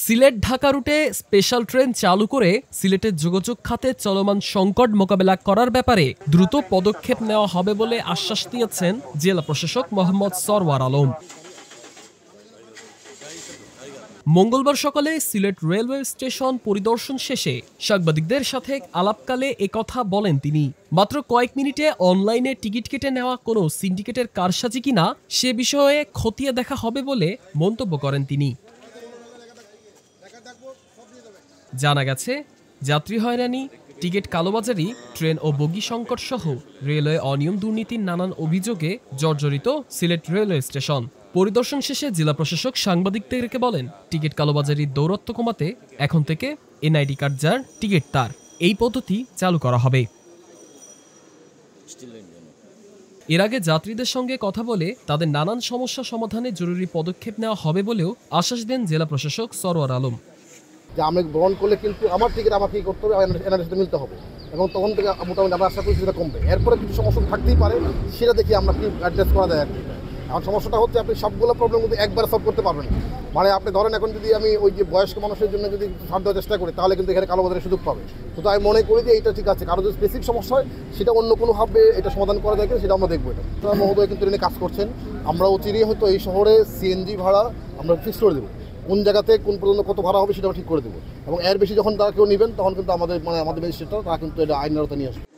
সিলেট ঢাকা রুটে special train চালু করে সিলেটের যোগাযোগ খাতে চলমান সংকট মোকাবেলা করার ব্যাপারে দ্রুত পদক্ষেপ নেওয়া হবে বলে আশ্বাস দিয়েছেন জেলা প্রশাসক মোহাম্মদ সরওয়ার আলম। মঙ্গলবার সকালে সিলেট রেলওয়ে স্টেশন পরিদর্শন শেষে সাংবাদিকদের সাথে আলাপকালে একথা বলেন তিনি। মাত্র কয়েক মিনিটে অনলাইনে টিকিট কেটে নেওয়া কোনো সিন্ডিকেটের কারসাজি কিনা সে বিষয়ে খতিয়ে দেখা হবে বলে মন্তব্য করেন তিনি। জানা গেছে, যাত্রী হয়রানি, টিকিট কালোবাজারি, ট্রেন ও বগি সংকট সহ রেলওয়ে অনিয়ম দুর্নীতির নানান অভিযোগে জর্জরিত সিলেট রেলওয়ে স্টেশন। পরিদর্শন শেষে জেলা প্রশাসক সাংবাদিকদেরকে বলেন, টিকিট কালোবাজারির দৌরাত্ম্য কমাতে এখন থেকে এনআইডি কার্ড যার টিকিট তার, এই পদ্ধতি চালু করা হবে। এর আগে যাত্রীদের সঙ্গে কথা বলে তাদের নানান সমস্যা সমাধানে জরুরি পদক্ষেপ নেওয়া হবে বলেও আশ্বাস দেন জেলা প্রশাসক সরওয়ার আলম। যে আমি গ্রহণ করলে কিন্তু আমার টিকিট আমাকে কী করতে হবে, এনআরএর সাথে মিলতে হবে, এবং তখন থেকে মোটামুটি আমরা আশা করি সেটা কমবে। এরপরে কিছু সমস্যা থাকতেই পারে, সেটা দেখি আমরা কি অ্যাড্রেস করা যায় আর কি। এখন সমস্যাটা হচ্ছে আপনি সবগুলো প্রবলেম কিন্তু একবারে সলভ করতে পারবেন না। মানে আপনি ধরেন এখন যদি আমি ওই যে বয়স্ক মানুষের জন্য যদি ছাড় দেওয়ার চেষ্টা করি, তাহলে কিন্তু এখানে কালোবাজারের সুযোগ পাবে। তো আমি মনে করি যে এইটা ঠিক আছে, কারো যদি স্পেসিফিক সমস্যা হয় সেটা অন্য কোনোভাবে এটা সমাধান করা যায় সেটা আমরা দেখবো। এটা মহোদয় কিন্তু এনে কাজ করছেন, আমরা অচিরেই হয়তো এই শহরে সিএনজি ভাড়া আমরা ফিক্স করে দেবো, কোন জায়গাতে কোন পর্যন্ত কত ভাড়া হবে সেটা ঠিক করে দেবো, এবং এর বেশি যখন তারা কেউ নেবেন তখন কিন্তু আমাদের ম্যাজিস্ট্রেটরা তারা কিন্তু এটা আইনের আওতায় নিয়ে আসবে।